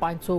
500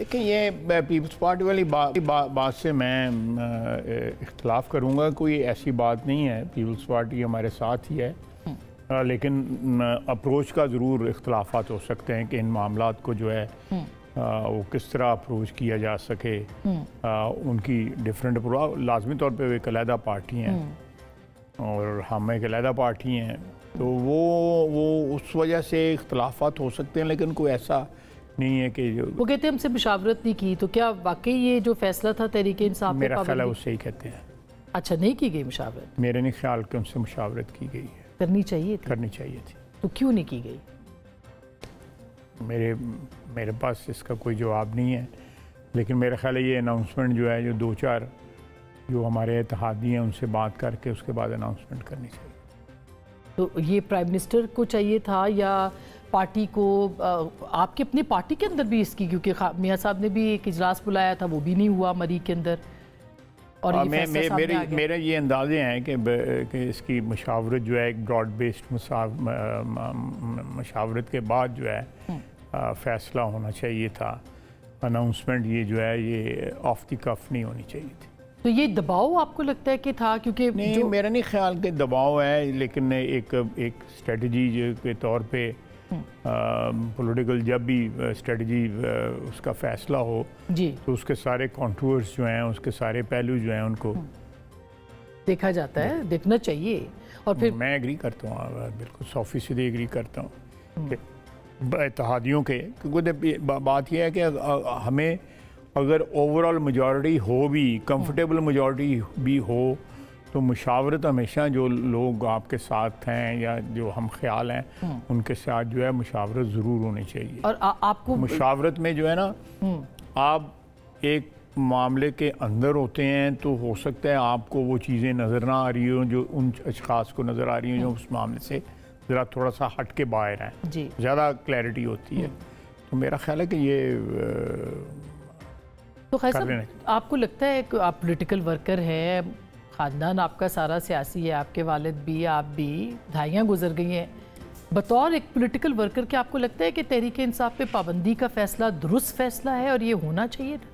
دیکھیں یہ Peoples party والی بات سے میں اختلاف کروں گا. کوئی ایسی بات نہیں ہے, پیپلز پارٹی ہمارے ساتھ ہی ہے, لیکن اپروچ کا ضرور اختلافات ہو سکتے ہیں کہ ان معاملات کو جو ہے وہ کس طرح اپروچ کیا جا سکے. ان کی ڈیفرنٹ اپروچ, لازمی طور پہ وہ ایک علیحدہ پارٹی ہیں اور ہم ایک علیحدہ پارٹی ہیں, تو وہ اس وجہ سے اختلافات ہو سکتے ہیں, لیکن کوئی ایسا نہیں ہے کہ وہ کہتے ہیں ہم سے مشاورت نہیں کی. تو کیا واقعی یہ جو فیصلہ تھا تحریک انصاف پہ میرا خیال ہے اس سے ہی کہتے ہیں. اچھا, نہیں کی گئی مشاورت؟ میرے نہیں خیال کہ ان سے مشاورت کی گئی ہے. کرنی چاہیے تھی. کرنی چاہیے تھی. تو کیوں نہیں کی گئی؟ میرے پاس اس کا کوئی جواب نہیں ہے, لیکن میرا خیال ہے یہ اناؤنسمنٹ جو ہے, جو 2-4 جو ہمارے اتحادی ہیں ان سے بات کر کے اس کے بعد اناؤنسمنٹ کرنی چاہیے. تو یہ پرائم منسٹر کو چاہیے تھا یا پارٹی کو؟ آپ کی اپنی پارٹی کے اندر بھی اس کی, کیونکہ میاں صاحب نے بھی ایک اجلاس بلایا تھا, وہ بھی نہیں ہوا مری کے اندر, اور یہ فیصلہ سامنے آ گیا. میرے یہ اندازے ہیں کہ اس کی مشاورت جو ہے ایک براڈ بیسڈ مشاورت کے بعد جو ہے فیصلہ ہونا چاہیے تھا. اناؤنسمنٹ یہ جو ہے یہ آف دی کف نہیں ہونی چاہیے تھی. تو یہ دباؤ آپ کو لگتا ہے کہ تھا؟ کیونکہ نہیں, میرا نہیں خیال کہ دباؤ ہے, لیکن ایک اسٹریٹجی کے طور پہ پولیٹیکل جب بھی اسٹریٹجی اس کا فیصلہ ہو جی تو اس کے سارے کانٹورز جو ہیں, اس کے سارے پہلو جو ہیں ان کو دیکھا جاتا ہے, دیکھنا چاہیے. اور پھر میں ایگری کرتا ہوں, بالکل 100% ایگری کرتا ہوں کہ اتحادیوں کے, کیونکہ بات یہ ہے کہ ہمیں اگر اوورآل میجورٹی ہو بھی, کمفرٹیبل میجورٹی بھی ہو, تو مشاورت ہمیشہ جو لوگ آپ کے ساتھ ہیں یا جو ہم خیال ہیں ان کے ساتھ جو ہے مشاورت ضرور ہونی چاہیے. اور آپ کو مشاورت میں جو ہے نا, آپ ایک معاملے کے اندر ہوتے ہیں تو ہو سکتا ہے آپ کو وہ چیزیں نظر نہ آ رہی ہوں جو ان اشخاص کو نظر آ رہی ہوں جو اس معاملے سے ذرا تھوڑا سا ہٹ کے باہر ہیں, جی زیادہ کلیئرٹی ہوتی ہے. تو میرا خیال ہے کہ یہ تو خیر صاحب, آپ کو لگتا ہے کہ آپ پولیٹیکل ورکر ہیں, خاندان آپ کا سارا سیاسی ہے, آپ کے والد بھی, آپ بھی, دہائیاں گزر گئی ہیں, بطور ایک پولیٹیکل ورکر کیا آپ کو لگتا ہے کہ تحریک انصاف پہ پابندی کا فیصلہ درست فیصلہ ہے اور یہ ہونا چاہیے تھا؟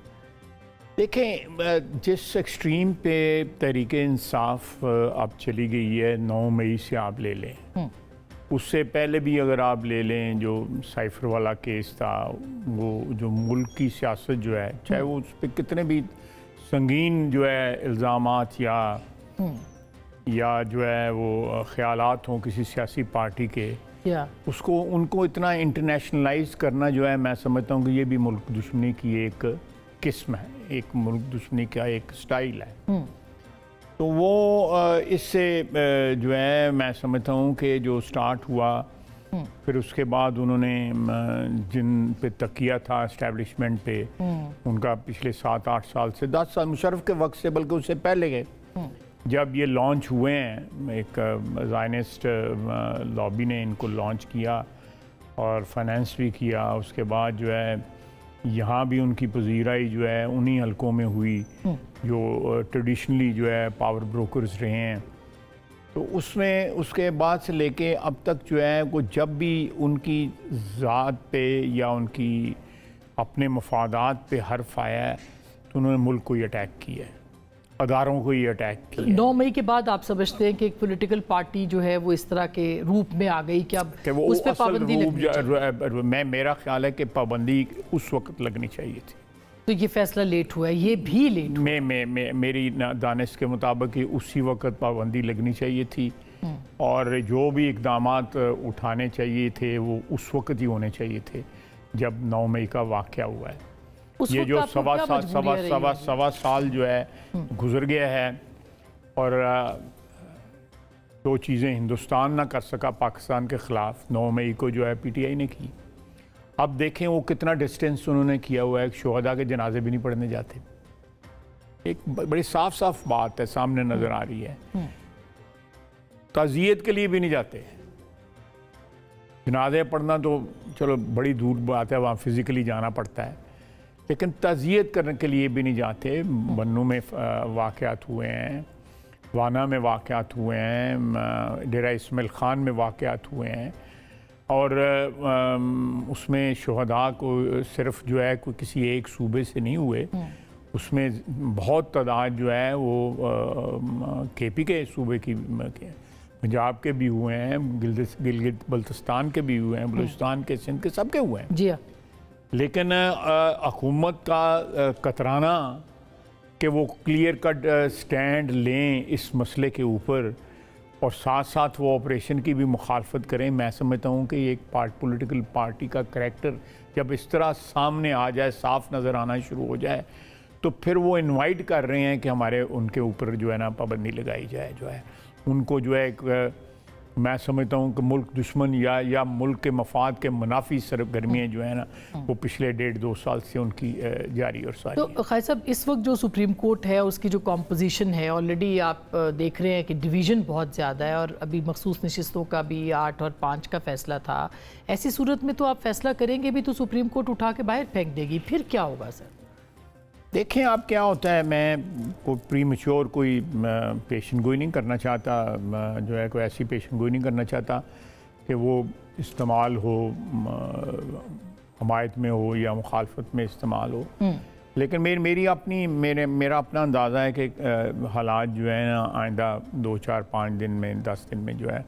دیکھیں, جس ایکسٹریم پہ تحریک انصاف اب چلی گئی ہے, 9 مئی سے آپ لے لیں, اس سے پہلے بھی اگر آپ لے لیں جو سائفر والا کیس تھا, وہ جو ملک کی سیاست جو ہے, چاہے وہ اس پہ کتنے بھی سنگین جو ہے الزامات یا جو ہے وہ خیالات ہوں کسی سیاسی پارٹی کے, اس کو ان کو اتنا انٹرنیشنلائز کرنا جو ہے, میں سمجھتا ہوں کہ یہ بھی ملک دشمنی کی ایک قسم ہے, ایک ملک دشمنی کا ایک سٹائل ہے. تو وہ اس سے جو ہے میں سمجھتا ہوں کہ جو سٹارٹ ہوا, پھر اس کے بعد انہوں نے جن پہ تکیہ تھا اسٹیبلشمنٹ پہ, ان کا پچھلے 7-8 سال سے 10 سال مشرف کے وقت سے, بلکہ اس سے پہلے گئے جب یہ لانچ ہوئے ہیں, ایک زائنسٹ لابی نے ان کو لانچ کیا اور فائنینس بھی کیا. اس کے بعد جو ہے یہاں بھی ان کی پذیرائی جو ہے انہی حلقوں میں ہوئی جو ٹریڈیشنلی جو ہے پاور بروکرز رہے ہیں. تو اس میں اس کے بعد سے لے کے اب تک جو ہے وہ جب بھی ان کی ذات پہ یا ان کی اپنے مفادات پہ حرف آیا ہے تو انہوں نے ملک کو ہی اٹیک کیا ہے, اداروں کو ہی اٹیک کیا. 9 مئی کے بعد آپ سمجھتے ہیں کہ ایک پولیٹیکل پارٹی جو ہے وہ اس طرح کے روپ میں آ گئی کہ اب اس پہ پابندی لگنی چاہیے؟ میرا خیال ہے کہ پابندی اس وقت لگنی چاہیے تھی. تو یہ فیصلہ لیٹ ہوا ہے, یہ بھی لیٹ ہوا ہے. میری دانش کے مطابق اسی وقت پابندی لگنی چاہیے تھی, اور جو بھی اقدامات اٹھانے چاہیے تھے وہ اس وقت ہی ہونے چاہیے تھے جب 9 مئی کا واقعہ ہوا ہے. یہ جو سوا سال جو ہے گزر گیا ہے, اور جو چیزیں ہندوستان نہ کر سکا پاکستان کے خلاف 9 مئی کو جو ہے پی ٹی آئی نے کی. اب دیکھیں وہ کتنا ڈسٹینس انہوں نے کیا ہوا ہے, شہداء کے جنازے بھی نہیں پڑھنے جاتے. ایک بڑی صاف بات ہے, سامنے نظر آ رہی ہے. تعزیت کے لیے بھی نہیں جاتے. جنازے پڑھنا تو چلو بڑی دور بات ہے, وہاں فزیکلی جانا پڑتا ہے, لیکن تعزیت کرنے کے لیے بھی نہیں جاتے. بنوں میں واقعات ہوئے ہیں, وانا میں واقعات ہوئے ہیں, ڈیرہ اسماعیل خان میں واقعات ہوئے ہیں. اور اس میں شہداء کو صرف جو ہے کوئی کسی ایک صوبے سے نہیں ہوئے، اس میں بہت تعداد جو ہے وہ کے پی کے صوبے کی، پنجاب کے بھی ہوئے ہیں، گلگت بلتستان کے بھی ہوئے ہیں، بلوچستان کے، سندھ کے، سب کے ہوئے ہیں۔ جی ہاں، لیکن حکومت کا کترانا کہ وہ کلیئر کٹ سٹینڈ لیں اس مسئلے کے اوپر اور ساتھ ساتھ وہ آپریشن کی بھی مخالفت کریں، میں سمجھتا ہوں کہ ایک پولیٹیکل پارٹی کا کریکٹر جب اس طرح سامنے آ جائے، صاف نظر آنا شروع ہو جائے، تو پھر وہ انوائٹ کر رہے ہیں کہ ہمارے ان کے اوپر جو ہے نا پابندی لگائی جائے، جو ہے ان کو جو ہے ایک، میں سمجھتا ہوں کہ ملک دشمن یا ملک کے مفاد کے منافی سرگرمیاں جو ہیں نا وہ پچھلے 1.5-2 سال سے ان کی جاری اور ساری۔ تو خالد صاحب، اس وقت جو سپریم کورٹ ہے اس کی جو کمپوزیشن ہے، آلریڈی آپ دیکھ رہے ہیں کہ ڈویژن بہت زیادہ ہے، اور ابھی مخصوص نشستوں کا بھی 8 اور 5 کا فیصلہ تھا۔ ایسی صورت میں تو آپ فیصلہ کریں گے بھی تو سپریم کورٹ اٹھا کے باہر پھینک دے گی، پھر کیا ہوگا سر؟ دیکھیں آپ کیا ہوتا ہے، میں کوئی پری میچور کوئی پیشن گوئی نہیں کرنا چاہتا، جو ہے کوئی ایسی پیشن گوئی نہیں کرنا چاہتا کہ وہ استعمال ہو، حمایت میں ہو یا مخالفت میں استعمال ہو، لیکن میرا اپنا اندازہ ہے کہ حالات جو ہے نا آئندہ 2-4-5 دن میں، 10 دن میں جو ہے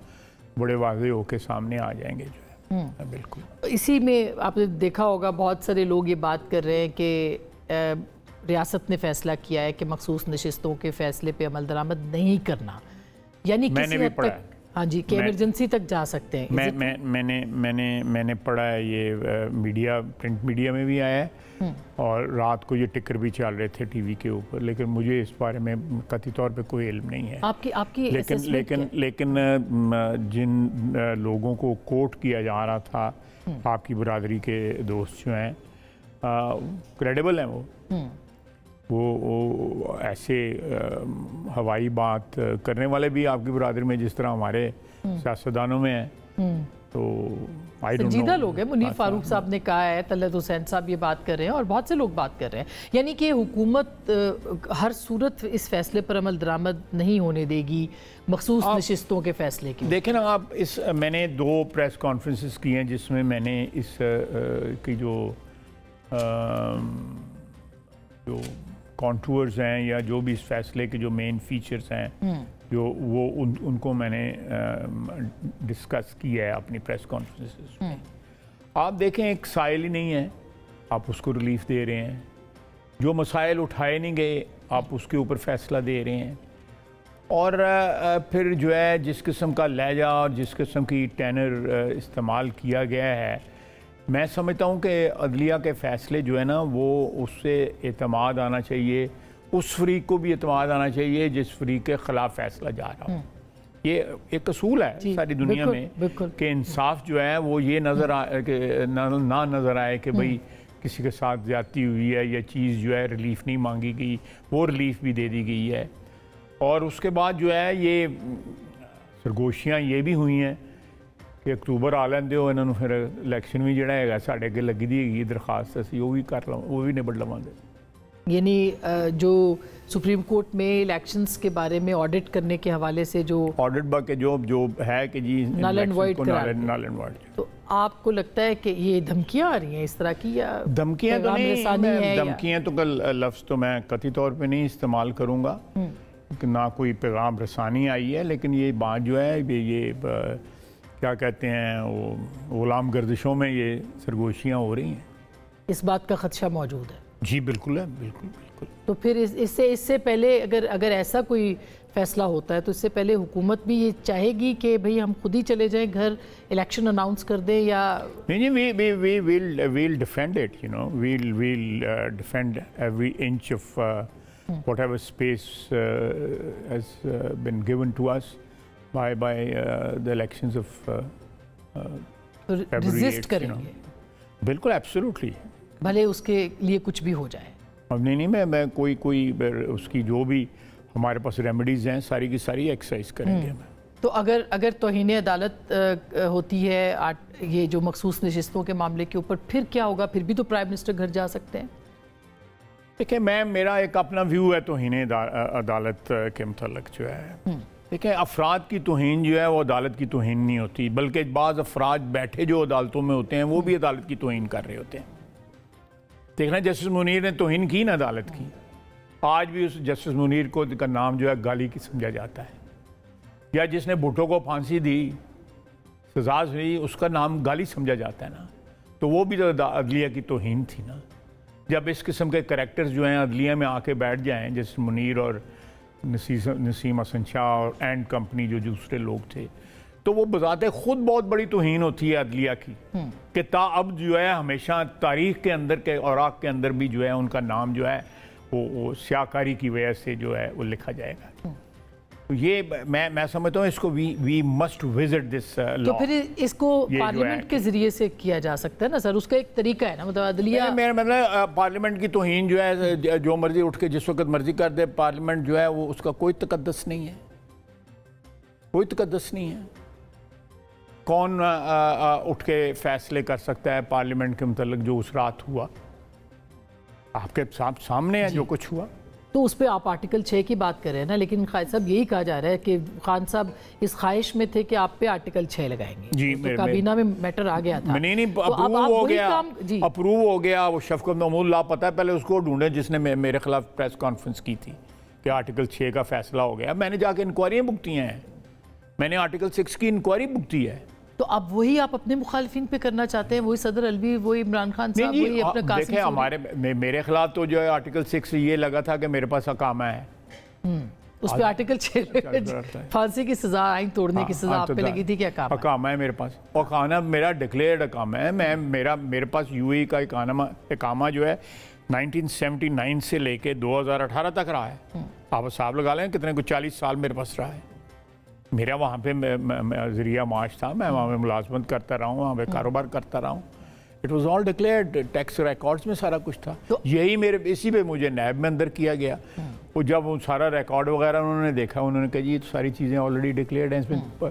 بڑے واضح ہو کے سامنے آ جائیں گے، جو ہے بالکل۔ اسی میں آپ نے دیکھا ہوگا بہت سارے لوگ یہ بات کر رہے ہیں کہ ریاست نے فیصلہ کیا ہے کہ مخصوص نشستوں کے فیصلے پہ عمل درآمد نہیں کرنا، یعنی کسی حد تک، ہاں جی، کہ ایمرجنسی تک جا سکتے ہیں۔ میں نے پڑھا ہے، یہ میڈیا، پرنٹ میڈیا میں بھی آیا ہے، اور رات کو یہ ٹکر بھی چل رہے تھے ٹی وی کے اوپر، لیکن مجھے اس بارے میں قطعی طور پہ کوئی علم نہیں ہے۔ آپ کی لیکن جن لوگوں کو کوٹ کیا جا رہا تھا، آپ کی برادری کے دوست جو ہیں، کریڈیبل ہیں، وہ ایسے ہوائی بات کرنے والے بھی آپ کی برادری میں جس طرح ہمارے سیاستدانوں میں ہیں، تو سنجیدہ لوگ ہیں۔ منیر فاروق صاحب نے کہا ہے، طلعت حسین صاحب یہ بات کر رہے ہیں، اور بہت سے لوگ بات کر رہے ہیں، یعنی کہ حکومت ہر صورت اس فیصلے پر عمل درآمد نہیں ہونے دے گی مخصوص نشستوں کے فیصلے کی۔ دیکھیں نا آپ، میں نے 2 پریس کانفرنسز کی ہیں جس میں میں نے اس کی جو کانٹورز ہیں یا جو بھی اس فیصلے کے جو مین فیچرز ہیں، جو وہ ان کو میں نے ڈسکس کیا ہے اپنی پریس کانفرنسز میں۔ آپ دیکھیں، ایک سائل ہی نہیں ہے، آپ اس کو ریلیف دے رہے ہیں، جو مسائل اٹھائے نہیں گئے آپ اس کے اوپر فیصلہ دے رہے ہیں، اور پھر جو ہے جس قسم کا لہجہ اور جس قسم کی ٹینر استعمال کیا گیا ہے، میں سمجھتا ہوں کہ عدلیہ کے فیصلے جو ہے نا وہ اس سے اعتماد آنا چاہیے، اس فریق کو بھی اعتماد آنا چاہیے جس فریق کے خلاف فیصلہ جا رہا ہو۔ یہ ایک اصول ہے ساری دنیا میں کہ انصاف جو ہے وہ یہ نہ نظر آئے کہ بھئی کسی کے ساتھ زیادتی ہوئی ہے یا چیز جو ہے ریلیف نہیں مانگی گئی، وہ ریلیف بھی دے دی گئی ہے، اور اس کے بعد جو ہے یہ سرگوشیاں یہ بھی ہوئی ہیں کہ اکتوبر آ لیندے ہو، انہوں نے پھر الیکشن بھی جڑا ہے ساڑھے اگے لگی دی گئی درخواست، اسی وہ بھی کر لوں، وہ بھی نبڑ لواں گے۔ یعنی جو سپریم کورٹ میں الیکشنز کے بارے میں آڈٹ کرنے کے حوالے سے جو آڈٹ باقی جو ہے کہ جی نل اینڈ وائڈ تو آپ کو لگتا ہے کہ یہ دھمکیاں آ رہی ہیں اس طرح کی، یا دھمکیاں تو نہیں، دھمکیاں تو لفظ تو میں قطعی طور پہ نہیں استعمال کروں گا، نہ کوئی پیغام رسانی آئی ہے، لیکن یہ بات جو ہے یہ کیا کہتے ہیں وہ غلام گردشوں میں یہ سرگوشیاں ہو رہی ہیں، اس بات کا خدشہ موجود ہے؟ جی بالکل ہے، بالکل بالکل۔ تو پھر اس سے پہلے اگر ایسا کوئی فیصلہ ہوتا ہے تو اس سے پہلے حکومت بھی یہ چاہے گی کہ بھئی ہم خود ہی چلے جائیں گھر، الیکشن اناؤنس کر دیں، یا نہیں، we'll defend it, you know, we'll defend every inch of whatever space has been given to us by the elections of February 8th, resist کریں گے بالکل ایبسولوٹلی، بھلے اس کے لیے کچھ بھی ہو جائے۔ اب نہیں میں کوئی اس کی جو بھی ہمارے پاس ریمیڈیز ہیں ساری کی ساری ایکسرسائز کریں گے۔ تو اگر توہین عدالت ہوتی ہے یہ جو مخصوص نشستوں کے معاملے کے اوپر، پھر کیا ہوگا؟ پھر بھی تو پرائم منسٹر گھر جا سکتے ہیں؟ دیکھیں، میرا ایک اپنا ویو ہے توہین عدالت کے متعلق جو ہے، دیکھیں أفراد کی توہین جو ہے وہ عدالت کی توہین نہیں ہوتی، بلکہ بعض افراد بیٹھے جو عدالتوں میں ہوتے ہیں وہ بھی عدالت کی توہین کر رہے ہوتے ہیں۔ دیکھنا جسٹس منیر نے توہین کی نا عدالت کی، آج بھی اس جسٹس منیر کو کا نام جو ہے گالی کی سمجھا جاتا ہے، یا جس نے بھٹو کو پھانسی دی، سزا ہوئی، اس کا نام گالی سمجھا جاتا ہے نا، تو وہ بھی عدلیہ کی توہین تھی نا۔ جب اس قسم کے کریکٹرز جو ہیں عدلیہ میں آ کے بیٹھ جائیں، جیسے منیر اور نسیم حسن شاہ اور اینڈ کمپنی جو دوسرے لوگ تھے، تو وہ بذات خود بہت بڑی توہین ہوتی ہے عدلیہ کی، کہ تا اب جو ہے ہمیشہ تاریخ کے اندر کے اوراق کے اندر بھی جو ہے ان کا نام جو ہے وہ سیاکاری کی وجہ سے جو ہے وہ لکھا جائے گا۔ یہ میں سمجھتا ہوں اس کو وی مسٹ وزٹ دس لا۔ تو پھر اس کو پارلیمنٹ کے ذریعے سے کیا جا سکتا ہے نا سر، اس کا ایک طریقہ ہے نا، مطلب عدلیہ میرا مطلب پارلیمنٹ کی توہین جو ہے جو مرضی اٹھ کے جس وقت مرضی کر دے، پارلیمنٹ جو ہے وہ اس کا کوئی تقدس نہیں ہے، کوئی تقدس نہیں ہے۔ کون اٹھ کے فیصلے کر سکتا ہے پارلیمنٹ کے متعلق جو اس رات ہوا؟ آپ کے سامنے ہے جو کچھ ہوا۔ تو اس پہ آپ آرٹیکل 6 کی بات کر رہے ہیں نا، لیکن قائد صاحب یہی کہا جا رہا ہے کہ خان صاحب اس خواہش میں تھے کہ آپ پہ آرٹیکل 6 لگائیں گے، جی تو کابینہ میں میٹر آ گیا تھا، نہیں اپروو ہو گیا، وہ شفقت محمود اللہ پتہ ہے پہلے اس کو ڈھونڈے جس نے میرے خلاف پریس کانفرنس کی تھی کہ آرٹیکل 6 کا فیصلہ ہو گیا۔ میں نے جا کے انکوائریاں بکتی ہیں، میں نے آرٹیکل 6 کی انکوائری بکتی ہے۔ تو اب وہی آپ اپنے مخالفین پہ کرنا چاہتے ہیں، وہی صدر علوی، وہی عمران خان صاحب، وہی اپنا قاسم دیکھیں ہمارے میرے خلاف تو جو ہے آرٹیکل 6 یہ لگا تھا کہ میرے پاس اقامہ ہے، اس پہ آرٹیکل 6 پھانسی کی سزا، آئین توڑنے کی سزا آپ پہ لگی تھی کہ اقامہ ہے میرے پاس، اقامہ میرا ڈکلیئرڈ اقامہ ہے، میرے پاس یو اے کا اقامہ جو ہے 1979 سے لے کے 2018 تک رہا ہے۔ آپ حساب لگا لیں کتنے کو 40 سال میرے پاس رہا ہے۔ میرا وہاں پہ ذریعہ معاش تھا، میں وہاں پہ ملازمت کرتا رہا ہوں، وہاں پہ کاروبار کرتا رہا ہوں۔ It was all declared, tax records میں سارا کچھ تھا۔ یہی اسی پہ مجھے نیب میں اندر کیا گیا، وہ جب وہ سارا ریکارڈ وغیرہ انہوں نے دیکھا، انہوں نے کہا جی یہ تو ساری چیزیں آلریڈی ڈکلیئرڈ ہیں، اس میں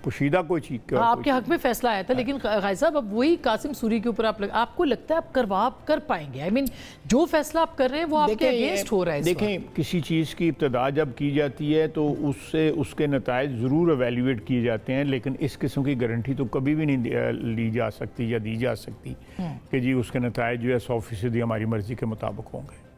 پوشیدہ کوئی چیز آپ کے حق میں فیصلہ آیا تھا، لیکن قائد صاحب اب وہی قاسم سوری کے اوپر آپ کو لگتا ہے آپ کر پائیں گے؟ آئی مین جو فیصلہ آپ کر رہے ہیں وہ آپ کے اگینسٹ ہو رہا ہے۔ دیکھیں کسی چیز کی ابتدا جب کی جاتی ہے تو اس کے نتائج ضرور ایویلیویٹ کیے جاتے ہیں، لیکن اس قسم کی گارنٹی تو کبھی بھی نہیں لی جا سکتی یا دی جا سکتی کہ جی اس کے نتائج جو ہے 100% ہماری مرضی کے مطابق ہوں گے۔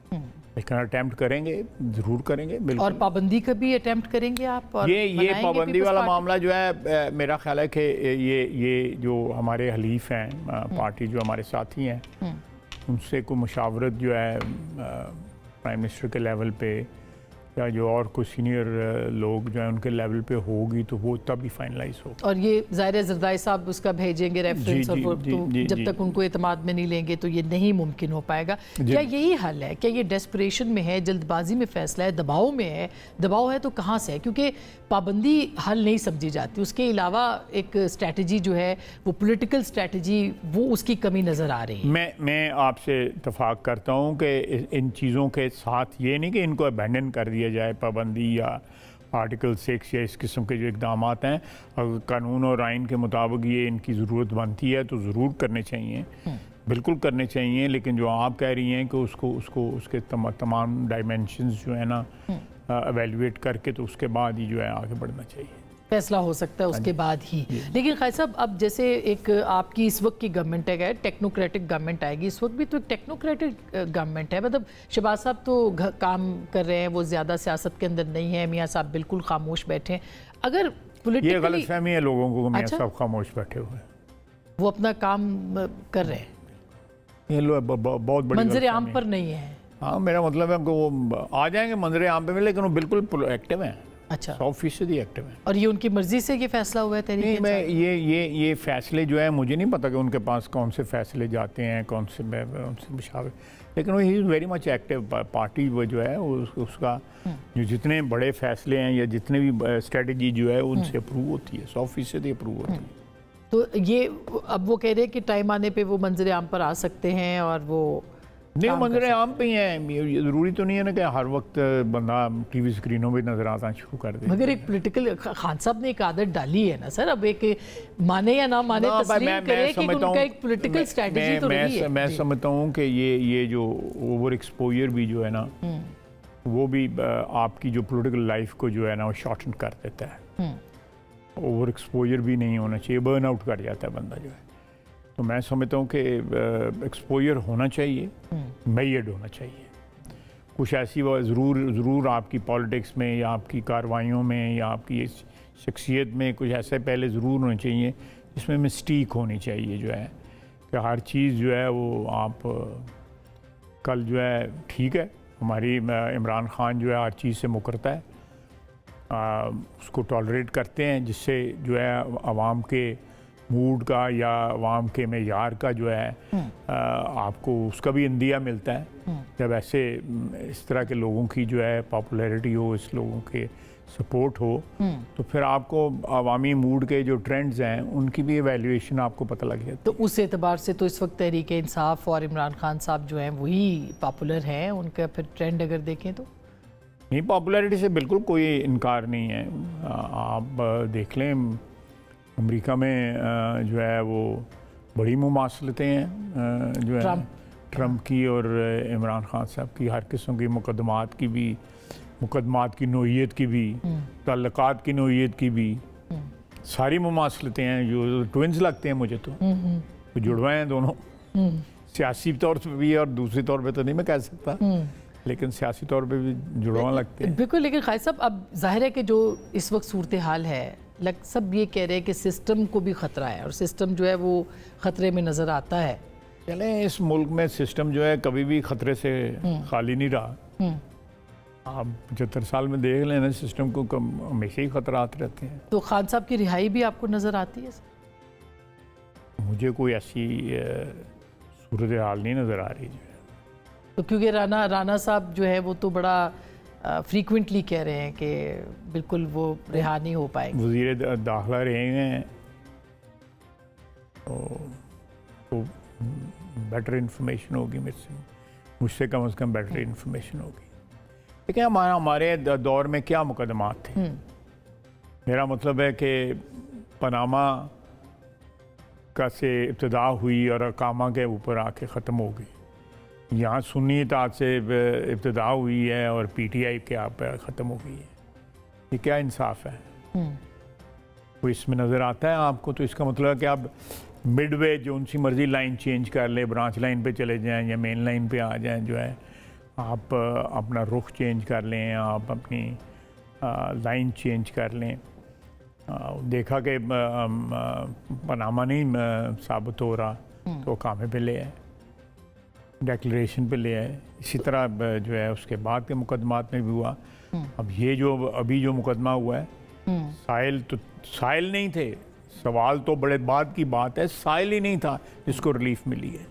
لیکن اٹیمپٹ کریں گے، ضرور کریں گے، بالکل۔ اور پابندی کا بھی اٹیمپٹ کریں گے آپ؟ یہ پابندی والا معاملہ جو ہے میرا خیال ہے کہ یہ جو ہمارے حلیف ہیں پارٹی جو ہمارے ساتھی ہیں ان سے کوئی مشاورت جو ہے پرائم منسٹر کے لیول پہ یا جو اور کوئی سینئر لوگ جو ہیں ان کے لیول پہ ہوگی تو وہ تب ہی فائنلائز ہوگا۔ اور یہ ظاہر زردائی صاحب اس کا بھیجیں گے ریفرنس، اور جب تک ان کو اعتماد میں نہیں لیں گے تو یہ نہیں ممکن ہو پائے گا۔ کیا یہی حل ہے؟ کیا یہ ڈیسپریشن میں ہے، جلد بازی میں فیصلہ ہے، دباؤ میں ہے؟ دباؤ ہے تو کہاں سے ہے؟ کیونکہ پابندی حل نہیں سمجھی جاتی، اس کے علاوہ ایک اسٹریٹجی جو ہے وہ پولیٹیکل اسٹریٹجی، وہ اس کی کمی نظر آ رہی ہے۔ میں آپ سے اتفاق کرتا ہوں کہ ان چیزوں کے ساتھ یہ نہیں کہ ان کو ابینڈن کر دیا جائے، پابندی یا آرٹیکل 6 یا اس قسم کے جو اقدامات ہیں، اگر قانون اور آئین کے مطابق یہ ان کی ضرورت بنتی ہے تو ضرور کرنے چاہیے، بالکل کرنے چاہیے، لیکن جو آپ کہہ رہی ہیں کہ اس کے تمام ڈائمینشنز جو ہے نا ایویلیویٹ کر کے تو اس کے بعد ہی جو ہے آگے بڑھنا چاہیے، فیصلہ ہو سکتا ہے اس کے بعد ہی۔ لیکن قائد صاحب اب جیسے ایک آپ کی اس وقت کی گورنمنٹ ہے، ٹیکنوکریٹک گورنمنٹ آئے گی، اس وقت بھی تو ایک ٹیکنوکریٹک گورنمنٹ ہے، مطلب شہباز صاحب تو کام کر رہے ہیں، وہ زیادہ سیاست کے اندر نہیں ہے، میاں صاحب بالکل خاموش بیٹھے ہیں۔ اگر یہ غلط فہمی ہے لوگوں کو کہ میاں صاحب خاموش بیٹھے ہوئے ہیں، وہ اپنا کام کر رہے ہیں، یہ بہت بڑی منظر عام پر نہیں ہے۔ ہاں میرا مطلب ہے کہ وہ آ جائیں گے منظر عام پہ، لیکن وہ بالکل ایکٹیو ہیں، اچھا 100% ایکٹیو ہیں۔ اور یہ ان کی مرضی سے یہ فیصلہ ہوا ہے تحریک انصاف؟ یہ فیصلے جو ہے مجھے نہیں پتا کہ ان کے پاس کون سے فیصلے جاتے ہیں، کون سے مشاور، لیکن وہ he is very much active. Party وہ جو ہے اس کا جو جتنے بڑے فیصلے ہیں یا جتنے بھی اسٹریٹجی جو ہے ان سے اپروو ہوتی ہے، 100% اپروو ہوتی ہے۔ تو یہ اب وہ کہہ رہے ہیں کہ ٹائم آنے پہ وہ منظر عام پر آ سکتے ہیں اور وہ نہیں منظر عام پہ ہی ہیں، ضروری تو نہیں ہے نا کہ ہر وقت بندہ ٹی وی سکرینوں پہ نظر آتا شروع کر دے۔ مگر ایک پولیٹیکل خان صاحب نے ایک عادت ڈالی ہے نا سر، اب ایک مانے یا نہ مانے تسلیم کرے کہ ان کا ایک پولیٹیکل اسٹریٹجی تو رہی ہے۔ میں سمجھتا ہوں کہ یہ جو اوور ایکسپوجر بھی جو ہے نا وہ بھی آپ کی جو پولیٹیکل لائف کو جو ہے نا وہ شارٹن کر دیتا ہے. اوور ایکسپوجر بھی نہیں ہونا چاہیے, برن آؤٹ کر جاتا ہے بندہ جو ہے. تو میں سمجھتا ہوں کہ ایکسپوجر ہونا چاہیے, میڈ ہونا چاہیے. کچھ ایسی ضرور آپ کی پالیٹکس میں یا آپ کی کارروائیوں میں یا آپ کی شخصیت میں کچھ ایسے پہلے ضرور ہونے چاہیے جس میں مسٹیک ہونی چاہیے جو ہے, کہ ہر چیز جو ہے وہ آپ کل جو ہے ٹھیک ہے ہماری عمران خان جو ہے ہر چیز سے مکرتا ہے, اس کو ٹالریٹ کرتے ہیں, جس سے جو ہے عوام کے موڈ کا یا عوام کے معیار کا جو ہے آپ کو اس کا بھی اندیہ ملتا ہے. جب ایسے اس طرح کے لوگوں کی جو ہے پاپولیرٹی ہو, اس لوگوں کے سپورٹ ہو, تو پھر آپ کو عوامی موڈ کے جو ٹرینڈز ہیں ان کی بھی ایویلیویشن آپ کو پتہ لگ جاتی ہے. تو اس اعتبار سے تو اس وقت تحریک انصاف اور عمران خان صاحب جو ہیں وہی پاپولر ہیں, ان کا پھر ٹرینڈ اگر دیکھیں تو نہیں, پاپولیرٹی سے بالکل کوئی انکار نہیں ہے. آپ دیکھ لیں امریکہ میں جو ہے وہ بڑی مماثلتیں ہیں جو ہے ٹرمپ کی اور عمران خان صاحب کی, ہر قسم کی مقدمات کی نوعیت کی بھی, تعلقات کی نوعیت کی بھی, ساری مماثلتیں ہیں جو ٹوئنز لگتے ہیں مجھے. تو جڑوائے ہیں دونوں, سیاسی طور پہ بھی اور دوسری طور پہ تو نہیں میں کہہ سکتا, لیکن سیاسی طور پہ بھی جڑواں لگتے ہیں. بالکل. لیکن خالد صاحب اب ظاہر ہے کہ جو اس وقت صورتحال ہے, سب یہ کہہ رہے ہیں کہ سسٹم کو بھی خطرہ ہے اور سسٹم جو ہے وہ خطرے میں نظر آتا ہے. چلیں اس ملک میں سسٹم جو ہے کبھی بھی خطرے سے خالی نہیں رہا. آپ 75 سال میں دیکھ لیں نا, سسٹم کو ہمیشہ ہی خطرات رہتے ہیں. تو خان صاحب کی رہائی بھی آپ کو نظر آتی ہے؟ مجھے کوئی ایسی صورتحال نہیں نظر آ رہی. تو کیونکہ رانا صاحب جو ہے وہ تو بڑا فریکوینٹلی کہہ رہے ہیں کہ بالکل وہ رہا نہیں ہو پائے. وزیر داخلہ رہے ہیں تو بیٹر انفارمیشن ہوگی مجھ سے کم از کم بیٹر انفارمیشن ہوگی. دیکھیں ہمارے دور میں کیا مقدمات تھے. میرا مطلب ہے کہ پاناما کا سے ابتدا ہوئی اور اقامہ کے اوپر آ کے ختم ہو گئی. یہاں سنی اطاعت سے ابتدا ہوئی ہے اور پی ٹی آئی کے آپ ختم ہو گئی ہے. یہ کیا انصاف ہے؟ کوئی اس میں نظر آتا ہے آپ کو؟ تو اس کا مطلب ہے کہ آپ مڈ وے جو ان سی مرضی لائن چینج کر لیں, برانچ لائن پہ چلے جائیں یا مین لائن پہ آ جائیں, جو ہے آپ اپنا رخ چینج کر لیں, آپ اپنی لائن چینج کر لیں. دیکھا کہ پاناما نہیں ثابت ہو رہا تو کامے پہ لے آئے, ڈیکلریشن پہ لے آئے. اسی طرح جو ہے اس کے بعد کے مقدمات میں بھی ہوا. اب یہ جو ابھی جو مقدمہ ہوا ہے, سائل نہیں تھے, سوال تو بڑے بعد کی بات ہے, سائل ہی نہیں تھا جس کو ریلیف ملی ہے.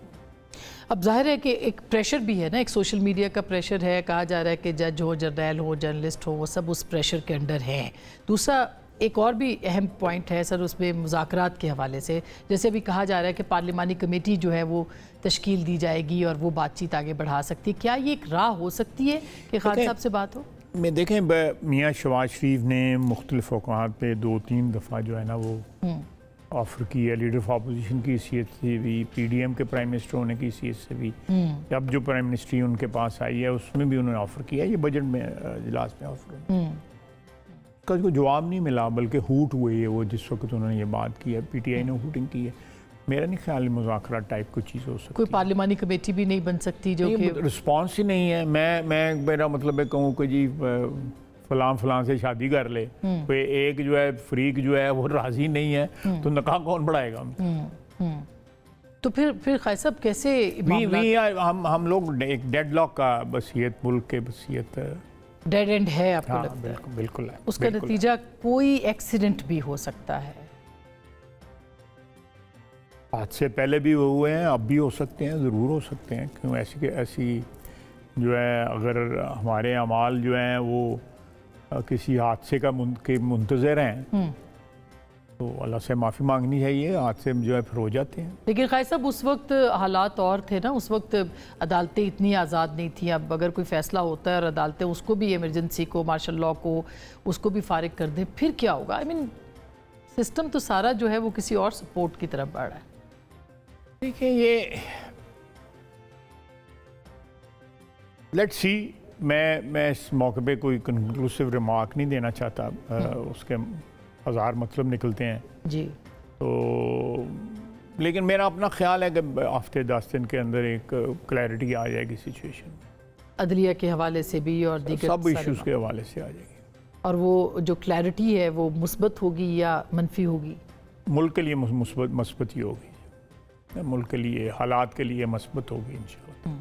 اب ظاہر ہے کہ ایک پریشر بھی ہے نا, ایک سوشل میڈیا کا پریشر ہے. کہا جا رہا ہے کہ جج ہو, جرنیل ہو, جرنلسٹ ہو, وہ سب اس پریشر کے انڈر ہیں. دوسرا ایک اور بھی اہم پوائنٹ ہے سر اس میں مذاکرات کے حوالے سے, جیسے بھی کہا جا رہا ہے کہ پارلیمانی کمیٹی جو ہے وہ تشکیل دی جائے گی اور وہ بات چیت آگے بڑھا سکتی ہے. کیا یہ ایک راہ ہو سکتی ہے کہ خان صاحب سے بات ہو؟ میں دیکھیں میاں شہباز شریف نے مختلف اوقات پہ 2-3 دفعہ جو ہے نا وہ آفر کی ہے, لیڈر آف اپوزیشن کی حیثیت سے بھی, پی ڈی ایم کے پرائم منسٹر ہونے کی حیثیت سے بھی. اب جو پرائم منسٹری ان کے پاس آئی ہے اس میں بھی انہوں نے آفر کیا ہے, یہ بجٹ میں اجلاس میں آفر اس کا کوئی جواب نہیں ملا, بلکہ ہوٹ ہوئی ہے وہ جس وقت انہوں نے یہ بات کی ہے. پی ٹی آئی نے ہوٹنگ کی ہے. میرا نہیں خیال مذاکرات ٹائپ کوئی چیز ہو سکتی. کوئی پارلیمانی کمیٹی بھی نہیں بن سکتی جو کہ رسپانس ہی نہیں ہے. میں میرا مطلب ہے کہوں کہ جی فلاں سے شادی کر لے, کوئی ایک جو ہے فریق جو ہے وہ راضی نہیں ہے تو نکاح کون بڑھائے گا؟ تو پھر خالد صاحب کیسے ہم لوگ ایک ڈیڈ لاک کا بصیت, ملک کے بصیت ڈیڈ اینڈ ہے آپ کو لگتا ہے؟ بالکل ہے. اس کا نتیجہ کوئی ایکسیڈنٹ بھی ہو سکتا ہے. آج سے پہلے بھی وہ ہوئے ہیں, اب بھی ہو سکتے ہیں, ضرور ہو سکتے ہیں. کیوں ایسی جو ہے اگر ہمارے اعمال جو ہیں وہ کسی حادثے کا منتظر ہیں تو اللہ سے معافی مانگنی چاہیے. حادثے جو ہے پھر ہو جاتے ہیں. لیکن خالد صاحب اس وقت حالات اور تھے نا, اس وقت عدالتیں اتنی آزاد نہیں تھیں. اب اگر کوئی فیصلہ ہوتا ہے اور عدالتیں اس کو بھی ایمرجنسی کو, مارشل لاء کو, اس کو بھی فارغ کر دیں, پھر کیا ہوگا؟ سسٹم تو سارا جو ہے وہ کسی اور سپورٹ کی طرف بڑھ رہا ہے. دیکھیں یہ لیٹس سی میں اس موقع پہ کوئی کنکلوسیو ریمارک نہیں دینا چاہتا، اس کے ہزار مطلب نکلتے ہیں جی، تو لیکن میرا اپنا خیال ہے کہ ہفتے 10 دن کے اندر ایک کلیئرٹی آ جائے گی سچویشن میں، عدلیہ کے حوالے سے بھی اور دیگر سب ایشوز کے حوالے سے آ جائے گی۔ اور وہ جو کلیئرٹی ہے وہ مثبت ہوگی یا منفی ہوگی؟ ملک کے لیے مثبت ہی ہوگی، ملک کے لیے، حالات کے لیے مثبت ہوگی انشاءاللہ،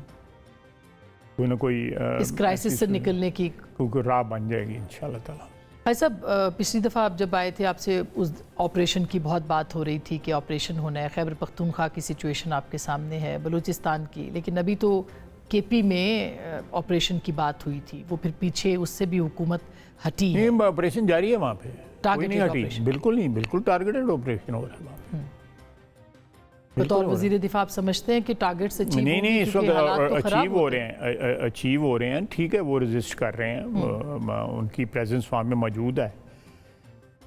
کوئی نہ کوئی اس کرائسس سے نکلنے کی کوئی راہ بن جائے گی انشاءاللہ تعالیٰ۔ بھائی صاحب، پچھلی دفعہ آپ جب آئے تھے آپ سے اس آپریشن کی بہت بات ہو رہی تھی کہ آپریشن ہونا ہے، خیبر پختونخوا کی سچویشن آپ کے سامنے ہے، بلوچستان کی، لیکن ابھی تو کے پی میں آپریشن کی بات ہوئی تھی، وہ پھر پیچھے اس سے بھی حکومت ہٹی ہے۔ نہیں، آپریشن جاری ہے وہاں پہ، کوئی نہیں ہٹی، آپریشن بالکل نہیں، بالکل ٹارگیٹڈ آپریشن ہو رہا ہے وہاں پہ۔ بطور وزیر دفاع آپ سمجھتے ہیں کہ ٹارگیٹ سے نہیں اس وقت اچیو ہو رہے ہیں، ٹھیک ہے، وہ ریزسٹ کر رہے ہیں، ان کی پریزنس وہاں میں موجود ہے،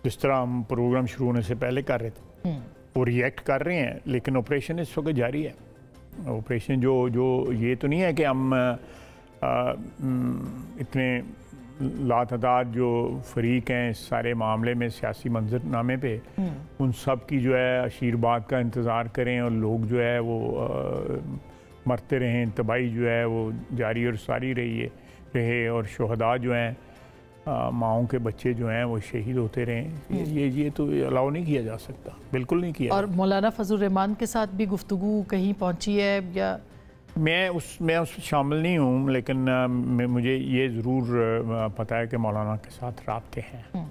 جس طرح ہم پروگرام شروع ہونے سے پہلے کر رہے تھے، وہ ری ایکٹ کر رہے ہیں، لیکن آپریشن اس وقت جاری ہے۔ آپریشن جو یہ تو نہیں ہے کہ ہم اتنے لاتعداد جو فریق ہیں اس سارے معاملے میں سیاسی منظر نامے پہ، ان سب کی جو ہے آشیرواد کا انتظار کریں اور لوگ جو ہے وہ مرتے رہیں، تباہی جو ہے وہ جاری اور ساری رہے، اور شہداء جو ہیں، ماؤں کے بچے جو ہیں وہ شہید ہوتے رہیں، یہ تو الاؤ نہیں کیا جا سکتا، بالکل نہیں کیا۔ اور مولانا فضل الرحمان کے ساتھ بھی گفتگو کہیں پہنچی ہے یا؟ میں اس شامل نہیں ہوں، لیکن مجھے یہ ضرور پتہ ہے کہ مولانا کے ساتھ رابطے ہیں۔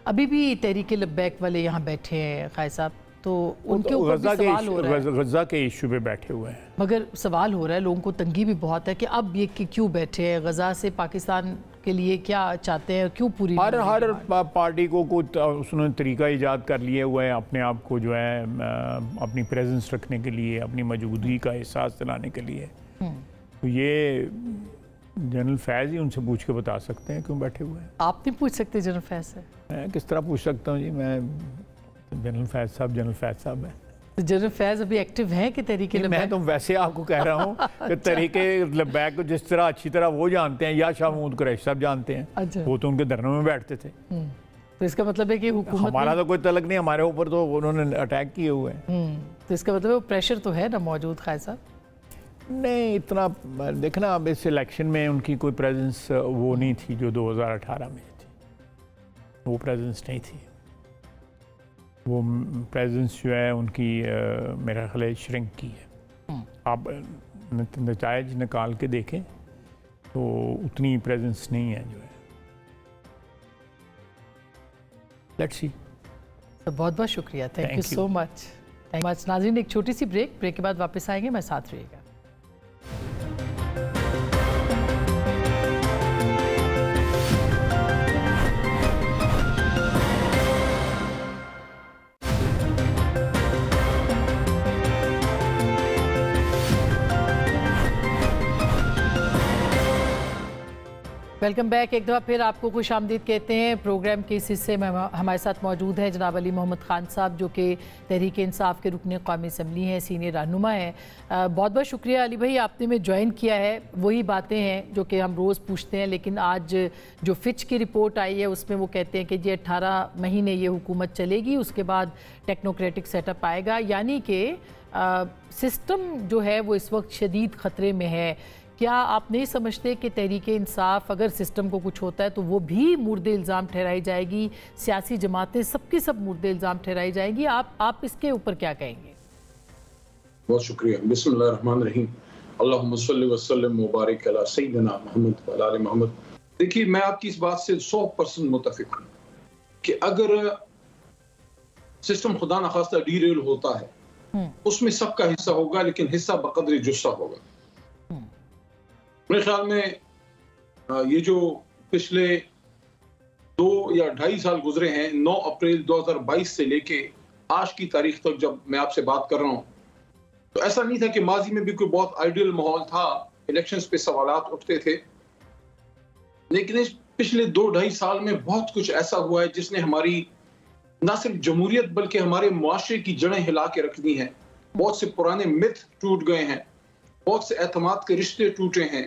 ابھی بھی تحریک لبیک والے یہاں بیٹھے ہیں قائد صاحب، تو ان کے اوپر بھی سوال ہو رہا ہے، غزہ کے ایشو پہ بیٹھے ہوئے ہیں، مگر سوال ہو رہا ہے، لوگوں کو تنگی بھی بہت ہے کہ اب یہ کیوں بیٹھے ہیں، غزہ سے پاکستان کے لیے کیا چاہتے ہیں، کیوں پوری ہر پارٹی کو اس نے طریقہ ایجاد کر لیے ہوئے ہیں اپنے آپ کو جو ہے اپنی پریزنس رکھنے کے لیے، اپنی موجودگی کا احساس دلانے کے لیے، تو یہ جنرل فیض ہی ان سے پوچھ کے بتا سکتے ہیں کیوں بیٹھے ہوئے ہیں۔ آپ نہیں پوچھ سکتے جنرل فیض سے؟ میں کس طرح پوچھ سکتا ہوں جی، میں جنرل فیض صاحب ہیں۔ جنرل فیض ابھی ایکٹیو ہیں کہ تحریک لبیک؟ میں تو ویسے آپ کو کہہ رہا ہوں کہ تحریک لبیک کو جس طرح اچھی طرح وہ جانتے ہیں، یا شاہ محمود قریشی صاحب جانتے ہیں، وہ تو ان کے دھرنوں میں بیٹھتے تھے، تو اس کا مطلب ہے کہ حکومت، ہمارا تو کوئی تعلق نہیں، ہمارے اوپر تو انہوں نے اٹیک کیے ہوئے ہیں، تو اس کا مطلب ہے وہ پریشر تو ہے نا موجود قائد صاحب؟ نہیں اتنا، دیکھنا اب اس الیکشن میں ان کی کوئی پریزنس وہ نہیں تھی جو 2018 میں تھی، وہ پریزنس نہیں تھی، وہ پریزنس جو ہے ان کی میرا خیال ہے شرنک کی ہے۔ آپ نتائج نکال کے دیکھیں تو اتنی پریزنس نہیں ہے جو ہے، لیٹس سی۔ بہت بہت شکریہ، تھینک یو سو مچ۔ ناظرین ایک چھوٹی سی بریک کے بعد واپس آئیں گے، میں ساتھ رہیے گا۔ ویلکم بیک، ایک دفعہ پھر آپ کو خوش آمدید کہتے ہیں۔ پروگرام کے اس حصے میں ہمارے ساتھ موجود ہیں جناب علی محمد خان صاحب، جو کہ تحریک انصاف کے رکن قومی اسمبلی ہیں، سینئر رہنما ہیں۔ بہت بہت شکریہ علی بھائی، آپ نے میں جوائن کیا ہے۔ وہی باتیں ہیں جو کہ ہم روز پوچھتے ہیں، لیکن آج جو فچ کی رپورٹ آئی ہے اس میں وہ کہتے ہیں کہ یہ 18 مہینے یہ حکومت چلے گی، اس کے بعد ٹیکنوکریٹک سیٹ اپ آئے گا، یعنی کہ سسٹم جو ہے وہ اس وقت شدید خطرے میں ہے۔ کیا آپ نہیں سمجھتے کہ تحریک انصاف اگر سسٹم کو کچھ ہوتا ہے تو وہ بھی مورد الزام ٹھہرائی جائے گی، سیاسی جماعتیں سب کی سب مورد الزام ٹھہرائی جائیں گی؟ آپ اس کے اوپر کیا کہیں گے؟ بہت شکریہ۔ بسم اللہ الرحمن الرحیم، اللہم صلی وسلم مبارک علی سیدنا محمد و آل محمد۔ دیکھیے، میں آپ کی اس بات سے 100% متفق ہوں کہ اگر سسٹم خدا نخواستہ ڈی ریل ہوتا ہے، اس میں سب کا حصہ ہوگا، لیکن حصہ بقدر جثہ ہوگا۔ میرے خیال میں یہ جو پچھلے 2 یا 2.5 سال گزرے ہیں، 9 اپریل 2022 سے لے کے آج کی تاریخ تک جب میں آپ سے بات کر رہا ہوں، تو ایسا نہیں تھا کہ ماضی میں بھی کوئی بہت آئیڈیل ماحول تھا، الیکشنز پہ سوالات اٹھتے تھے، لیکن اس پچھلے 2-2.5 سال میں بہت کچھ ایسا ہوا ہے جس نے ہماری نہ صرف جمہوریت بلکہ ہمارے معاشرے کی جڑیں ہلا کے رکھ دی ہیں۔ بہت سے پرانے مت ٹوٹ گئے ہیں، بہت سے اعتماد کے رشتے ٹوٹے ہیں،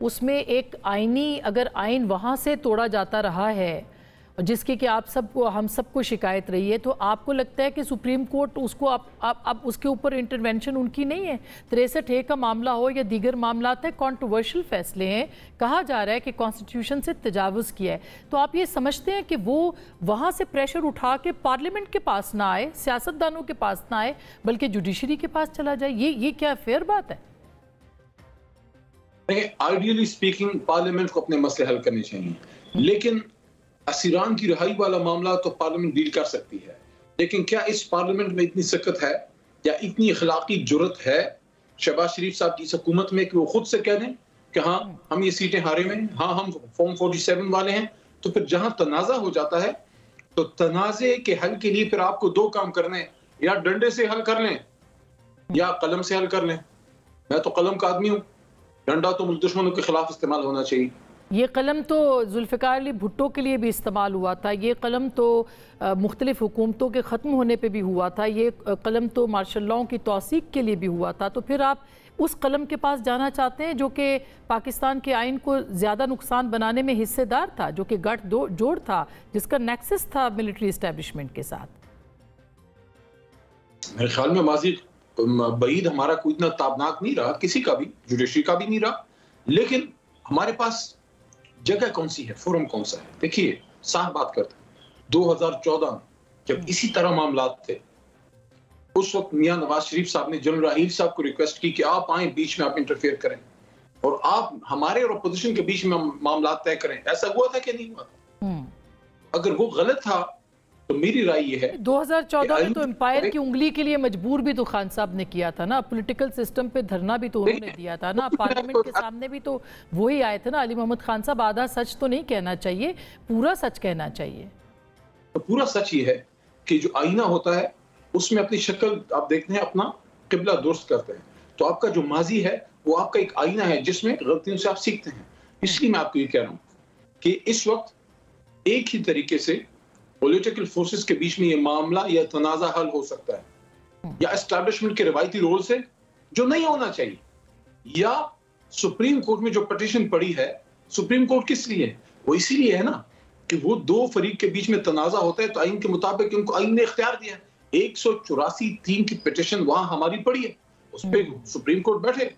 اس میں ایک آئینی اگر آئین وہاں سے توڑا جاتا رہا ہے جس کی کہ ہم سب کو شکایت رہی ہے، تو آپ کو لگتا ہے کہ سپریم کورٹ اس کو اب اس کے اوپر انٹرونشن ان کی نہیں ہے؟ 63A کا معاملہ ہو یا دیگر معاملات ہیں، کنٹروورشل فیصلے ہیں، کہا جا رہا ہے کہ کانسٹیٹیوشن سے تجاوز کیا ہے، تو آپ یہ سمجھتے ہیں کہ وہ وہاں سے پریشر اٹھا کے پارلیمنٹ کے پاس نہ آئے، سیاستدانوں کے پاس نہ آئے، بلکہ جوڈیشری کے پاس چلا جائے؟ یہ کیا فیئر بات ہے؟ آئیڈیلی سپیکنگ پارلیمنٹ کو اپنے مسئلے حل کرنے چاہیے، لیکن اسیران کی رہائی والا معاملہ تو پارلیمنٹ ڈیل کر سکتی ہے، لیکن کیا اس پارلیمنٹ میں اتنی سکت ہے یا اتنی اخلاقی جرت ہے شہباز شریف صاحب کی حکومت میں کہ وہ خود سے کہہ دیں کہ ہاں ہم یہ سیٹیں ہارے میں ہیں، ہاں ہم فارم 47 والے ہیں؟ تو پھر جہاں تنازع ہو جاتا ہے تو تنازع کے حل کے لیے پھر آپ کو دو کام کرنے ہیں، یا ڈنڈے سے حل کر لیں یا قلم سے حل کر لیں۔ میں تو قلم کا آدمی ہوں، ڈنڈا تو ملک دشمنوں کے خلاف استعمال ہونا چاہیے۔ یہ قلم تو ذوالفقار علی بھٹو کے لیے بھی استعمال ہوا تھا، یہ قلم تو مختلف حکومتوں کے ختم ہونے پہ بھی ہوا تھا، یہ قلم تو مارشل لاء کی توثیق کے لیے بھی ہوا تھا، تو پھر آپ اس قلم کے پاس جانا چاہتے ہیں جو کہ پاکستان کے آئین کو زیادہ نقصان بنانے میں حصے دار تھا، جو کہ گٹھ جوڑ تھا، جس کا نیکسس تھا ملٹری اسٹیبلشمنٹ کے ساتھ؟ میرے خیال میں ماضی بعید ہمارا کوئی اتنا تابناک نہیں رہا، کسی کا بھی، جوڈیشری کا بھی نہیں رہا، لیکن ہمارے پاس جگہ کون سی ہے، فورم کون سا ہے؟ دیکھیے صاف بات کرتے ہیں، 2014 جب اسی طرح معاملات تھے، اس وقت میاں نواز شریف صاحب نے جنرل راحیل صاحب کو ریکویسٹ کی کہ آپ آئیں، بیچ میں آپ انٹرفیئر کریں اور آپ ہمارے اور اپوزیشن کے بیچ میں معاملات طے کریں۔ ایسا ہوا تھا کہ نہیں ہوا تھا؟ اگر وہ غلط تھا تو میری رائے یہ ہے 2014 میں تو امپائر کی انگلی کے لیے مجبور بھی تو خان صاحب نے کیا تھا نا، پولیٹیکل سسٹم پہ دھرنا بھی تو انہوں نے دیا تھا نا، پارلیمنٹ کے سامنے بھی تو وہی آئے تھے نا۔ علی محمد خان صاحب آدھا سچ تو نہیں کہنا چاہیے، پورا سچ کہنا چاہیے۔ پورا سچ یہ ہے کہ جو آئینہ ہوتا ہے اس میں اپنی شکل آپ دیکھتے ہیں، اپنا قبلہ درست کرتے ہیں، تو آپ کا جو ماضی ہے وہ آپ کا ایک آئینہ ہے جس میں غلطیوں سے آپ سیکھتے ہیں۔ اس لیے میں آپ کو یہ کہہ رہا ہوں کہ اس وقت ایک ہی طریقے سے پولیٹیکل فورسز کے بیچ میں یہ معاملہ یا تنازع حل ہو سکتا ہے، یا اسٹیبلشمنٹ کے روایتی رول سے جو نہیں ہونا چاہیے، یا سپریم کورٹ میں جو پٹیشن پڑی ہے، سپریم کورٹ کس لیے ہے؟ وہ اسی لیے ہے نا کہ وہ دو فریق کے بیچ میں تنازع ہوتا ہے تو آئین کے مطابق ان کو آئین نے اختیار دیا ہے۔ 184(3) کی پٹیشن وہاں ہماری پڑی ہے، اس پہ سپریم کورٹ بیٹھے،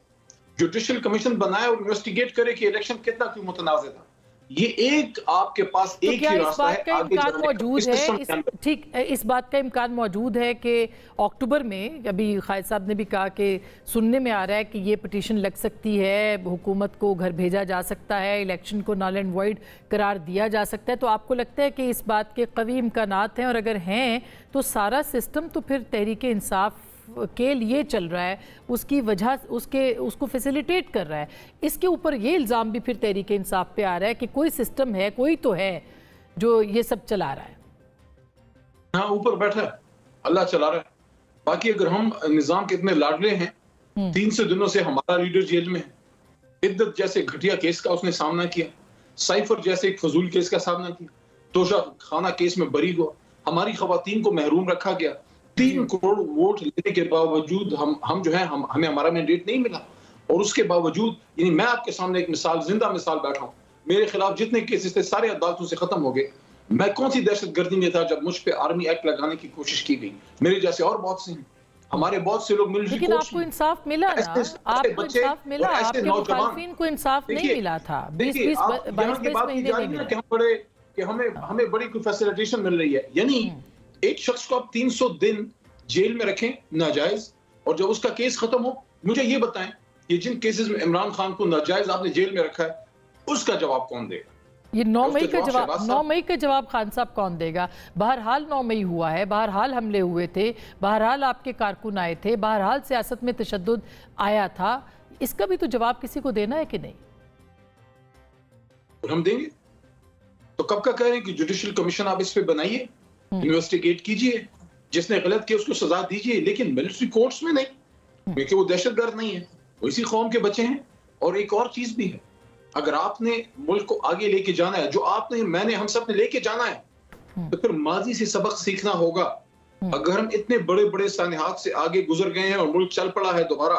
جوڈیشل کمیشن بنائے اور انویسٹیگیٹ کرے کہ الیکشن کتنا کیوں متنازع تھا۔ یہ ایک آپ کے پاس ایک ہی راستہ ہے آگے جانے کا۔ ٹھیک، اس بات کا امکان موجود ہے کہ اکتوبر میں، ابھی قائد صاحب نے بھی کہا کہ سننے میں آ رہا ہے کہ یہ پٹیشن لگ سکتی ہے، حکومت کو گھر بھیجا جا سکتا ہے، الیکشن کو نل اینڈ وائڈ قرار دیا جا سکتا ہے، تو آپ کو لگتا ہے کہ اس بات کے قوی امکانات ہیں؟ اور اگر ہیں تو سارا سسٹم تو پھر تحریک انصاف کے لیے چل رہا ہے، اس کی وجہ اس کو فیسیلیٹیٹ کر رہا ہے، اس کے اوپر یہ الزام بھی پھر تحریک انصاف پہ آ رہا ہے کہ کوئی سسٹم ہے، کوئی تو ہے جو یہ سب چلا رہا ہے۔ ہاں، اوپر بیٹھا ہے، اللہ چلا رہا ہے۔ باقی اگر ہم نظام کے اتنے لاڈلے ہیں، 300 دنوں سے ہمارا لیڈر جیل میں ہے، عدت جیسے گھٹیا کیس کا اس نے سامنا کیا، سائفر جیسے ایک فضول کیس کا سامنا کیا، توشہ خانہ کیس میں بری ہوا، ہماری خواتین کو محروم رکھا گیا، 3 کروڑ ووٹ لینے کے باوجود ہم جو ہیں ہمیں ہمارا مینڈیٹ نہیں ملا، اور اس کے باوجود یعنی میں آپ کے سامنے ایک مثال، زندہ مثال بیٹھا ہوں، میرے خلاف جتنے کیسز تھے سارے عدالتوں سے ختم ہو گئے۔ میں کون سی دہشت گردی میں تھا جب مجھ پہ آرمی ایکٹ لگانے کی کوشش کی گئی؟ میرے جیسے اور بہت سے ہیں، ہمارے بہت سے لوگ ملٹری لیکن آپ کو انصاف ملا نا، آپ کو انصاف ملا، آپ کے مخالفین کو انصاف نہیں ملا تھا 22 مہینے نہیں ملا کہ ہمیں بڑی کوئی فیسیلیٹیشن مل رہی ہے، یعنی ایک شخص کو آپ 300 دن جیل میں رکھیں ناجائز، اور جب اس کا کیس ختم ہو مجھے یہ بتائیں کہ جن کیسز میں عمران خان کو ناجائز آپ نے جیل میں رکھا ہے اس کا جواب کون دے گا؟ یہ 9 مئی کا جواب خان صاحب کون دے گا؟ بہرحال 9 مئی ہوا ہے، بہرحال حملے ہوئے تھے، بہرحال آپ کے کارکن آئے تھے، بہرحال سیاست میں تشدد آیا تھا، اس کا بھی تو جواب کسی کو دینا ہے کہ نہیں؟ ہم دیں گے تو کب کا کہہ رہے ہیں کہ جوڈیشل کمیشن آپ اس پہ بنائیے، انویسٹیگیٹ کیجئے، جس نے غلط کیا اس کو سزا دیجئے، لیکن ملٹری کورٹس میں نہیں، کیونکہ وہ دہشت گرد نہیں ہے، وہ اسی قوم کے بچے ہیں۔ اور ایک اور چیز بھی ہے، اگر آپ نے ملک کو آگے لے کے جانا ہے، جو آپ نے، میں نے، ہم سب نے لے کے جانا ہے، تو پھر ماضی سے سبق سیکھنا ہوگا۔ اگر ہم اتنے بڑے بڑے سانحات سے آگے گزر گئے ہیں اور ملک چل پڑا ہے دوبارہ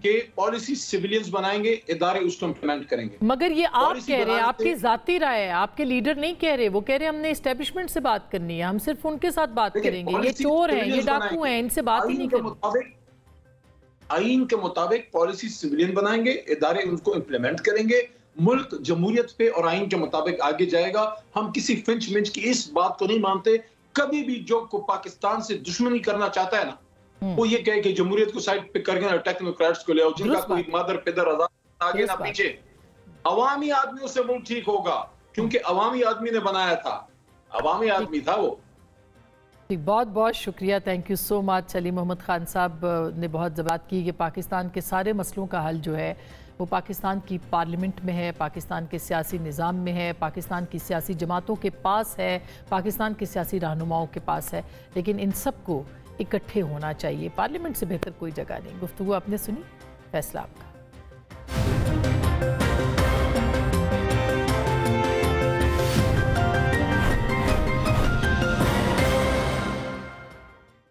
کہ پالیسی سویلینز بنائیں گے, ادارے اس کو امپلیمنٹ کریں گے. مگر یہ آپ کہہ رہے ہیں, آپ کی ذاتی رائے ہے, آپ کے لیڈر نہیں کہہ رہے. وہ کہہ رہے ہیں ہم نے اسٹیبلشمنٹ سے بات کرنی ہے, ہم صرف ان کے ساتھ بات کریں گے, یہ چور ہیں, یہ ڈاکو ہیں, ان سے بات ہی نہیں کرنی. آئین کے مطابق پالیسی سویلین بنائیں گے, ادارے ان کو امپلیمنٹ کریں گے, ملک جمہوریت پہ اور آئین کے مطابق آگے جائے گا. ہم کسی فنچ منچ کی اس بات کو نہیں مانتے. کبھی بھی جو پاکستان سے دشمنی کرنا چاہتا ہے نا, وہ یہ کہے کہ جمہوریت کو سائڈ پہ کر کے ٹیکنوکریٹس کو لے آؤ, جن کا کوئی مادر پدر آگے نہ پیچھے. عوامی آدمیوں سے ملک ٹھیک ہوگا, کیونکہ عوامی آدمی نے بنایا تھا, عوامی آدمی تھا وہ. بہت بہت شکریہ, تھینک یو سو مچ. علی محمد خان صاحب نے بہت بات کی کہ پاکستان کے سارے مسئلوں کا حل جو ہے وہ پاکستان کی پارلیمنٹ میں ہے, پاکستان کے سیاسی نظام میں ہے, پاکستان کی سیاسی جماعتوں کے پاس ہے, پاکستان کے سیاسی رہنماؤں کے پاس ہے, لیکن ان سب کو اکٹھے ہونا چاہیے. پارلیمنٹ سے بہتر کوئی جگہ نہیں. گفتگو آپ نے سنی, فیصلہ آپ کا.